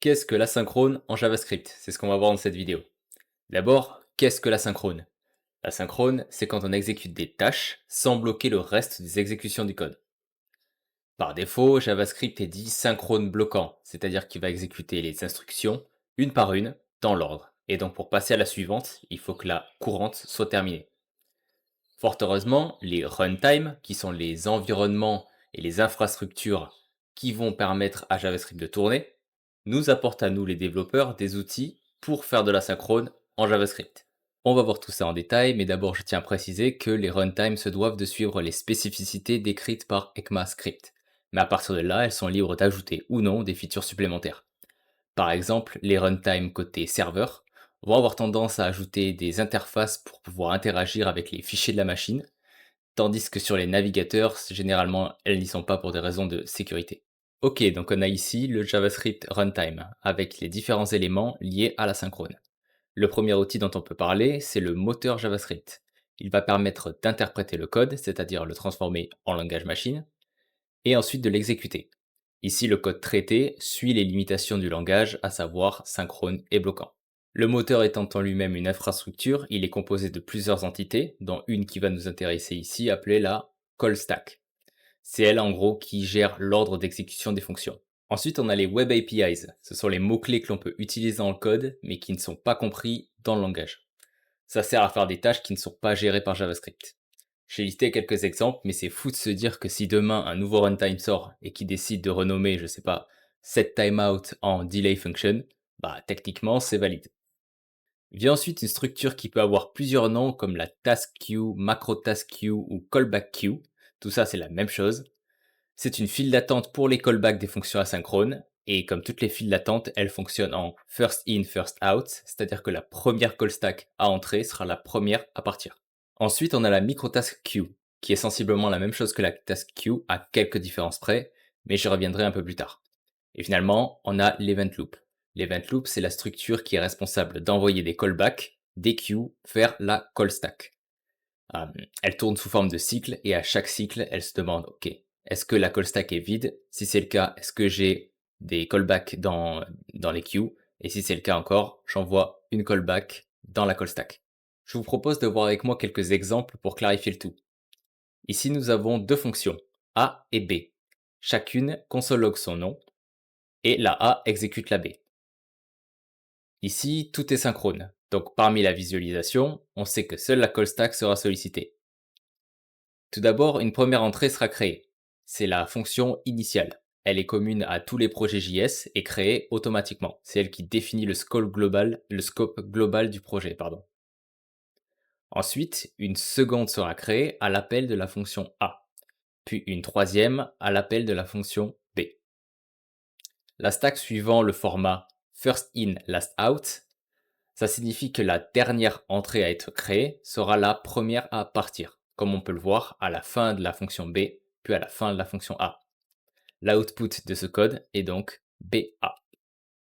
Qu'est-ce que l'asynchrone en JavaScript? C'est ce qu'on va voir dans cette vidéo. D'abord, qu'est-ce que l'asynchrone? L'asynchrone, c'est quand on exécute des tâches sans bloquer le reste des exécutions du code. Par défaut, JavaScript est dit synchrone bloquant, c'est-à-dire qu'il va exécuter les instructions une par une dans l'ordre. Et donc pour passer à la suivante, il faut que la courante soit terminée. Fort heureusement, les runtime, qui sont les environnements et les infrastructures qui vont permettre à JavaScript de tourner, nous apportent à nous les développeurs des outils pour faire de l'asynchrone en JavaScript. On va voir tout ça en détail, mais d'abord je tiens à préciser que les runtime se doivent de suivre les spécificités décrites par ECMAScript. Mais à partir de là, elles sont libres d'ajouter ou non des features supplémentaires. Par exemple, les runtime côté serveur vont avoir tendance à ajouter des interfaces pour pouvoir interagir avec les fichiers de la machine, tandis que sur les navigateurs, généralement, elles n'y sont pas pour des raisons de sécurité. Ok, donc on a ici le JavaScript runtime, avec les différents éléments liés à la synchrone. Le premier outil dont on peut parler, c'est le moteur JavaScript. Il va permettre d'interpréter le code, c'est-à-dire le transformer en langage machine, et ensuite de l'exécuter. Ici, le code traité suit les limitations du langage, à savoir synchrone et bloquant. Le moteur étant en lui-même une infrastructure, il est composé de plusieurs entités, dont une qui va nous intéresser ici, appelée la call stack. C'est elle en gros qui gère l'ordre d'exécution des fonctions. Ensuite, on a les Web APIs. Ce sont les mots-clés que l'on peut utiliser dans le code, mais qui ne sont pas compris dans le langage. Ça sert à faire des tâches qui ne sont pas gérées par JavaScript. J'ai listé quelques exemples, mais c'est fou de se dire que si demain un nouveau runtime sort et qui décide de renommer, je sais pas, setTimeout en delay function, bah techniquement c'est valide. Vient ensuite une structure qui peut avoir plusieurs noms comme la task queue, macro task queue ou callback queue. Tout ça c'est la même chose. C'est une file d'attente pour les callbacks des fonctions asynchrones, et comme toutes les files d'attente, elles fonctionnent en first in, first out, c'est-à-dire que la première call stack à entrer sera la première à partir. Ensuite, on a la microtask queue, qui est sensiblement la même chose que la task queue à quelques différences près, mais j'y reviendrai un peu plus tard. Et finalement, on a l'event loop. L'event loop, c'est la structure qui est responsable d'envoyer des callbacks des queues vers la call stack. Euh, Elle tourne sous forme de cycle et à chaque cycle, elle se demande, ok, est-ce que la call stack est vide? Si c'est le cas, est-ce que j'ai des callbacks dans les queues? Et si c'est le cas encore, j'envoie une callback dans la call stack. Je vous propose de voir avec moi quelques exemples pour clarifier le tout. Ici, nous avons deux fonctions, A et B. Chacune console-log son nom et la A exécute la B. Ici, tout est synchrone. Donc parmi la visualisation, on sait que seule la call stack sera sollicitée. Tout d'abord, une première entrée sera créée. C'est la fonction initiale. Elle est commune à tous les projets JS et créée automatiquement. C'est elle qui définit le scope global du projet, pardon. Ensuite, une seconde sera créée à l'appel de la fonction A, puis une troisième à l'appel de la fonction B. La stack suivant le format first in, last out, ça signifie que la dernière entrée à être créée sera la première à partir, comme on peut le voir à la fin de la fonction B, puis à la fin de la fonction A. L'output de ce code est donc BA.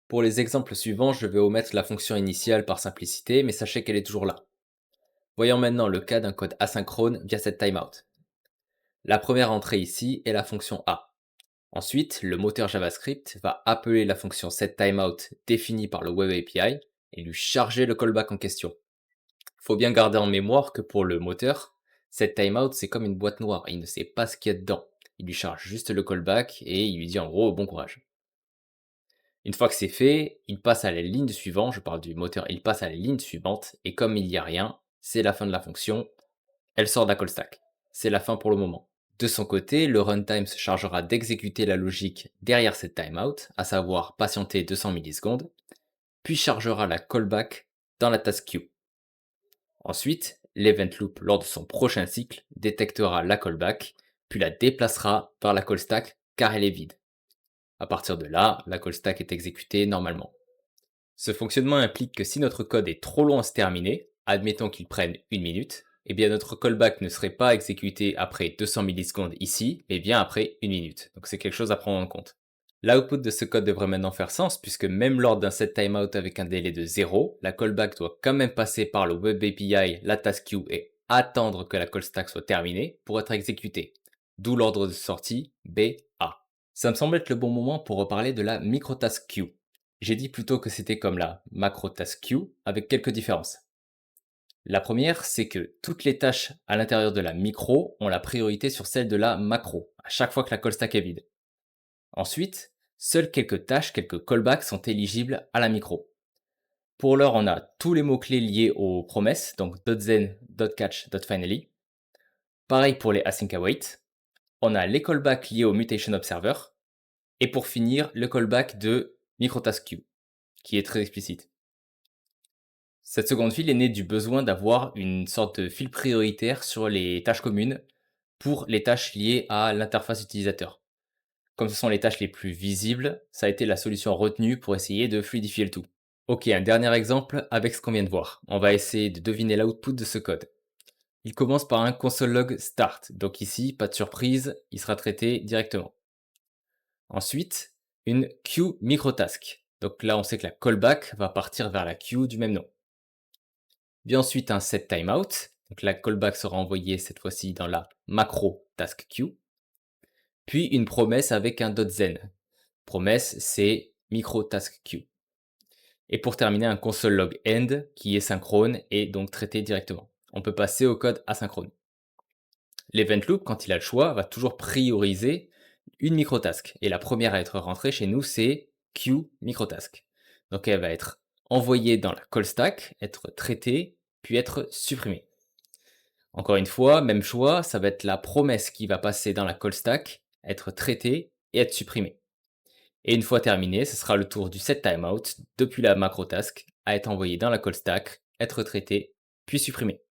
Pour les exemples suivants, je vais omettre la fonction initiale par simplicité, mais sachez qu'elle est toujours là. Voyons maintenant le cas d'un code asynchrone via cette timeout. La première entrée ici est la fonction A. Ensuite, le moteur JavaScript va appeler la fonction setTimeout définie par le Web API et lui charger le callback en question. Faut bien garder en mémoire que pour le moteur, setTimeout c'est comme une boîte noire, il ne sait pas ce qu'il y a dedans. Il lui charge juste le callback et il lui dit en gros bon courage. Une fois que c'est fait, il passe à la ligne suivante, je parle du moteur, il passe à la ligne suivante et comme il n'y a rien, c'est la fin de la fonction, elle sort de la call stack. C'est la fin pour le moment. De son côté, le runtime se chargera d'exécuter la logique derrière cette timeout, à savoir patienter 200 millisecondes, puis chargera la callback dans la task queue. Ensuite, l'event loop lors de son prochain cycle détectera la callback, puis la déplacera vers la call stack car elle est vide. À partir de là, la call stack est exécutée normalement. Ce fonctionnement implique que si notre code est trop long à se terminer, admettons qu'il prenne une minute, eh bien notre callback ne serait pas exécuté après 200 millisecondes ici, mais bien après une minute. Donc c'est quelque chose à prendre en compte. L'output de ce code devrait maintenant faire sens puisque même lors d'un set timeout avec un délai de 0, la callback doit quand même passer par le Web API, la task queue et attendre que la call stack soit terminée pour être exécutée. D'où l'ordre de sortie BA. Ça me semble être le bon moment pour reparler de la microtask queue. J'ai dit plutôt que c'était comme la macro task queue avec quelques différences. La première, c'est que toutes les tâches à l'intérieur de la micro ont la priorité sur celle de la macro, à chaque fois que la call stack est vide. Ensuite, seules quelques tâches, quelques callbacks sont éligibles à la micro. Pour l'heure, on a tous les mots-clés liés aux promesses, donc .zen, .catch, .finally. Pareil pour les async await. On a les callbacks liés au mutation observer. Et pour finir, le callback de microtask queue, qui est très explicite. Cette seconde file est née du besoin d'avoir une sorte de file prioritaire sur les tâches communes pour les tâches liées à l'interface utilisateur. Comme ce sont les tâches les plus visibles, ça a été la solution retenue pour essayer de fluidifier le tout. Ok, un dernier exemple avec ce qu'on vient de voir. On va essayer de deviner l'output de ce code. Il commence par un console log start, donc ici, pas de surprise, il sera traité directement. Ensuite, une queue microtask. Donc là, on sait que la callback va partir vers la queue du même nom. Puis ensuite, un set timeout. Donc la callback sera envoyée cette fois-ci dans la macro task queue. Puis une promesse avec un .zen. Promesse, c'est micro task queue. Et pour terminer, un console log end qui est synchrone et donc traité directement. On peut passer au code asynchrone. L'event loop, quand il a le choix, va toujours prioriser une microtask. Et la première à être rentrée chez nous, c'est queue microtask. Donc elle va être envoyée dans la call stack, être traitée, puis être supprimée. Encore une fois, même choix, ça va être la promesse qui va passer dans la call stack, être traitée et être supprimée. Et une fois terminé, ce sera le tour du set timeout depuis la macro task à être envoyé dans la call stack, être traité, puis supprimé.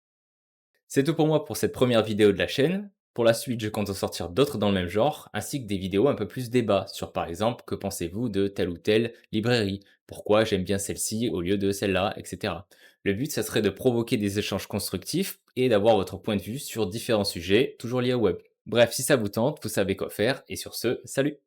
C'est tout pour moi pour cette première vidéo de la chaîne. Pour la suite, je compte en sortir d'autres dans le même genre, ainsi que des vidéos un peu plus débat sur par exemple que pensez-vous de telle ou telle librairie, pourquoi j'aime bien celle-ci au lieu de celle-là, etc. Le but, ça serait de provoquer des échanges constructifs et d'avoir votre point de vue sur différents sujets, toujours liés au web. Bref, si ça vous tente, vous savez quoi faire, et sur ce, salut!